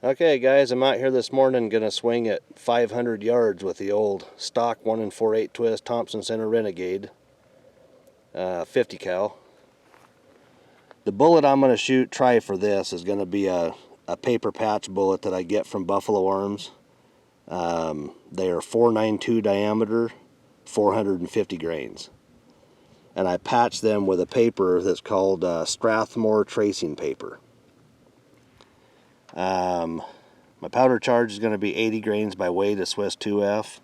Okay guys, I'm out here this morning gonna swing at 500 yards with the old stock 1 4/8 twist Thompson Center Renegade 50 cal. The bullet I'm gonna try for this is gonna be a paper patch bullet that I get from Buffalo Arms. They are 492 diameter, 450 grains. And I patch them with a paper that's called Strathmore tracing paper. My powder charge is going to be 80 grains by weight of Swiss 2F,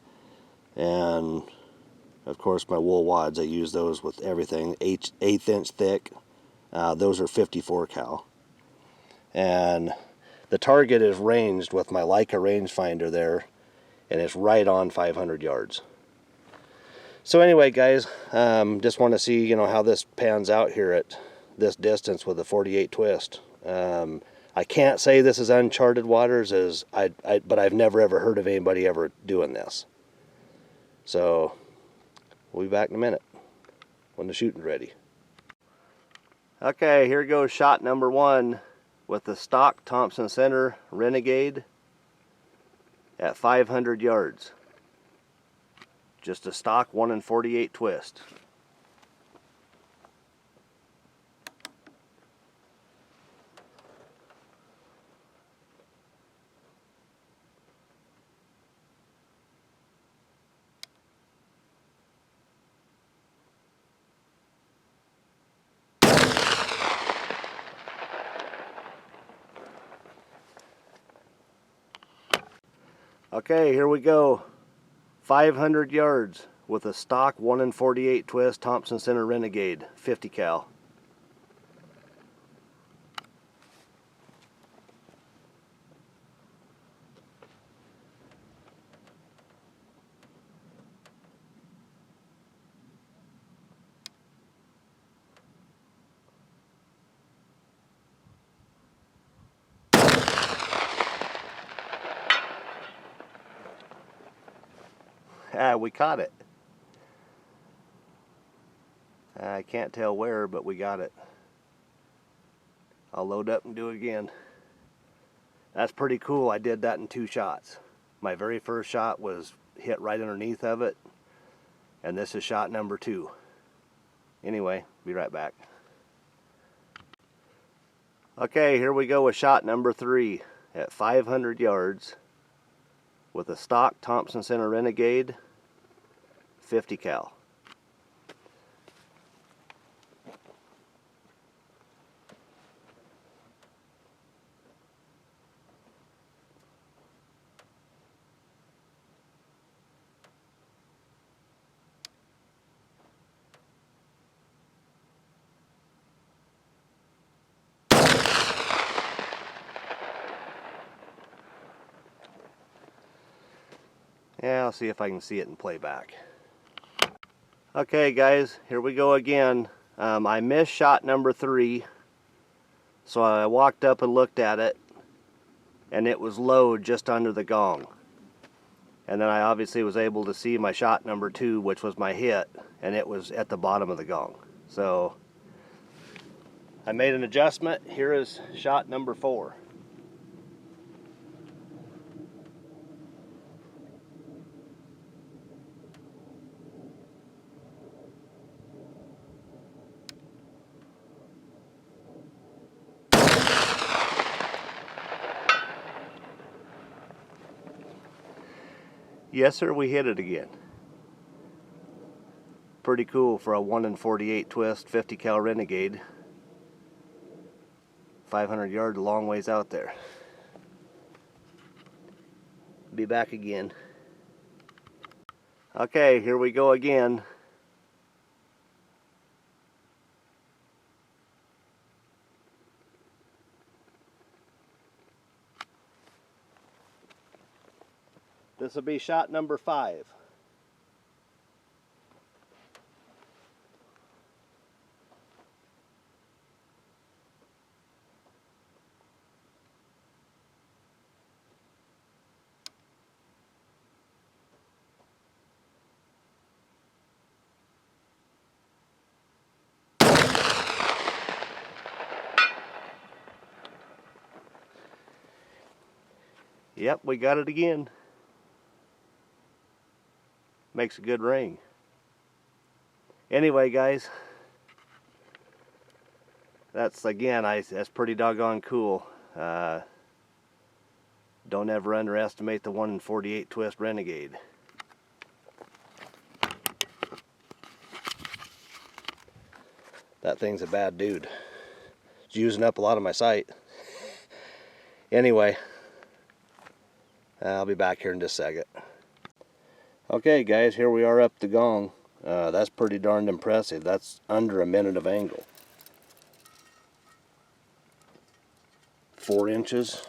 and of course my wool wads, I use those with everything, 1/8 inch thick. Those are 54 cal. And the target is ranged with my Leica rangefinder there, and it's right on 500 yards. So anyway guys, just want to see how this pans out here at this distance with a 48 twist. I can't say this is uncharted waters, but I've never ever heard of anybody ever doing this. So we'll be back in a minute when the shooting's ready. Okay, here goes shot number 1 with the stock Thompson Center Renegade at 500 yards. Just a stock 1 48 twist. Okay, here we go. 500 yards with a stock 1 48 twist Thompson Center Renegade 50 cal. We caught it. I can't tell where, but we got it. I'll load up and do it again. That's pretty cool. I did that in 2 shots. My very first shot was hit right underneath of it, and this is shot number 2. Anyway, be right back. Okay, here we go with shot number 3 at 500 yards with a stock Thompson Center Renegade 50 cal. Yeah, I'll see if I can see it in playback. Okay guys, here we go again. I missed shot number 3, so I walked up and looked at it, and it was low just under the gong. And then I obviously was able to see my shot number 2, which was my hit, and it was at the bottom of the gong. So I made an adjustment. Here is shot number 4. Yes sir, we hit it again. Pretty cool for a 1 48 twist 50 cal Renegade. 500 yards, a long ways out there. Be back again. Okay, here we go again. This will be shot number 5. Yep, we got it again. Makes a good ring. Anyway, guys, that's pretty doggone cool. Don't ever underestimate the 1 in 48 twist Renegade. That thing's a bad dude. It's using up a lot of my sight. Anyway, I'll be back here in just a second. Okay guys, here we are up the gong. That's pretty darned impressive. That's under a minute of angle. 4 inches.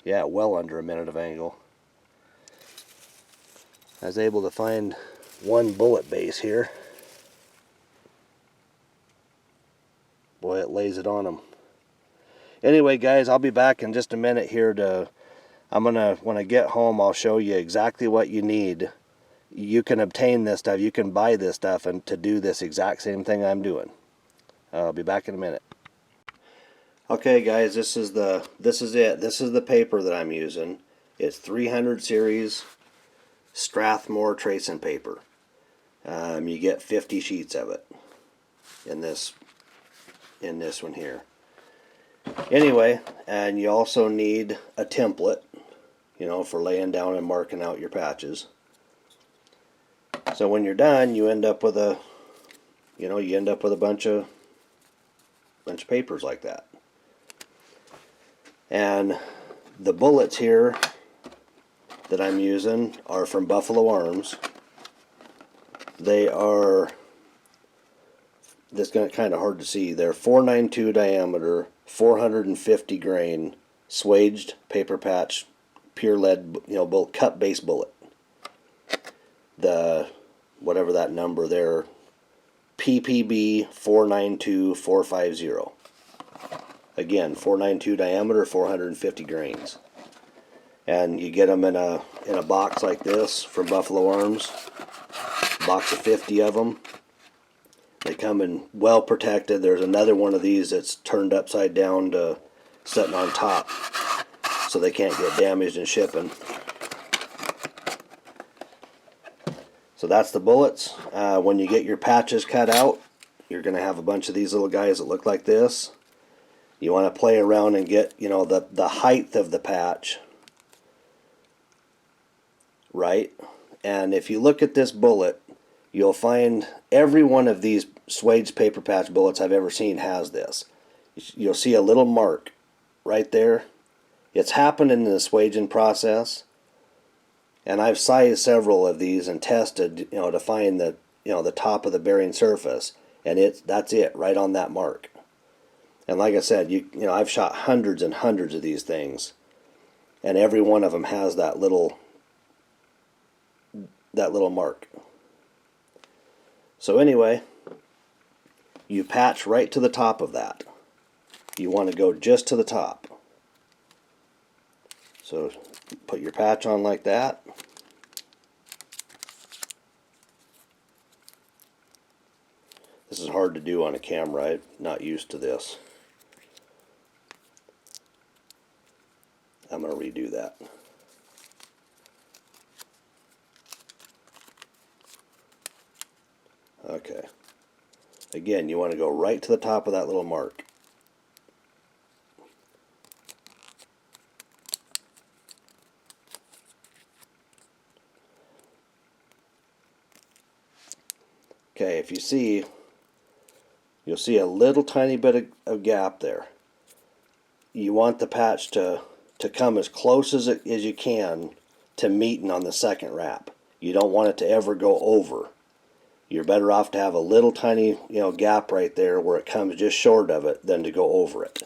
Yeah, well under a minute of angle. I was able to find one bullet base here. Boy, it lays it on them. Anyway guys, I'll be back in just a minute here when I get home, I'll show you exactly what you need. You can obtain this stuff, you can buy this stuff and to do this exact same thing I'm doing. I'll be back in a minute. Okay guys, this is it. This is the paper that I'm using. It's 300 series Strathmore tracing paper. You get 50 sheets of it in this one here. Anyway, and you also need a template, you know, for laying down and marking out your patches. So when you're done, you end up with a bunch of papers like that. And the bullets here that I'm using are from Buffalo Arms. They are, this is kind of hard to see, they're 492 diameter, 450 grain, swaged paper patch, pure lead, cut base bullet. The, whatever that number there, PPB 492450. Again, 492 diameter, 450 grains. And you get them in a box like this from Buffalo Arms. Box of 50 of them. They come in well protected. There's another one of these that's turned upside down to sitting on top, so they can't get damaged in shipping. So that's the bullets. When you get your patches cut out, you're going to have a bunch of these little guys that look like this. You want to play around and get, the height of the patch right. And if you look at this bullet, you'll find every one of these swaged paper patch bullets I've ever seen has this. You'll see a little mark right there. It's happened in the swaging process, and I've sized several of these and tested, to find the top of the bearing surface, and that's it right on that mark. And like I said, I've shot hundreds and hundreds of these things, and every one of them has that little mark. So anyway, you patch right to the top of that. You want to go just to the top. So put your patch on like that. This is hard to do on a camera. I'm not used to this. I'm going to redo that. Okay. Again, you want to go right to the top of that little mark. Okay, if you see, you'll see a little tiny bit of gap there. You want the patch to come as close as you can to meeting on the second wrap. You don't want it to ever go over. You're better off to have a little tiny gap right there where it comes just short of it than to go over it.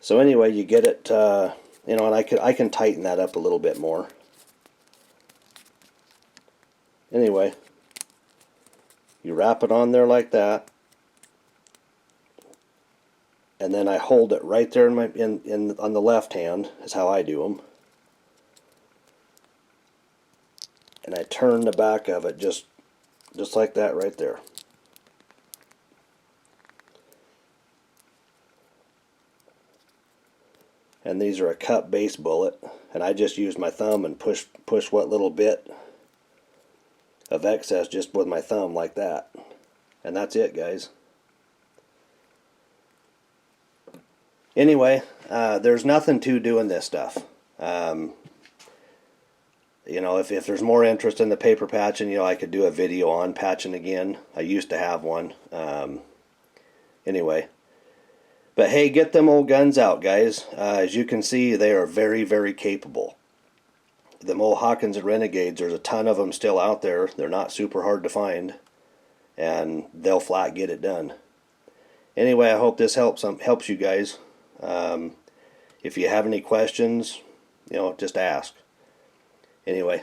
So anyway, you get it, and I can tighten that up a little bit more. Anyway, you wrap it on there like that, and then I hold it right there on the left hand is how I do them, and I turn the back of it just like that right there. and these are a cup base bullet, and I just use my thumb and push what little bit of excess just with my thumb like that, and that's it, guys. Anyway, there's nothing to doing this stuff. You know, if there's more interest in the paper patching, you know, I could do a video on patching again. I used to have one. Anyway, but hey, get them old guns out, guys. As you can see, they are very, very capable. Them old Hawkins and Renegades, there's a ton of them still out there. They're not super hard to find, and they'll flat get it done. Anyway, I hope this helps you guys. If you have any questions, you know, just ask. Anyway,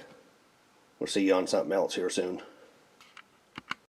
we'll see you on something else here soon.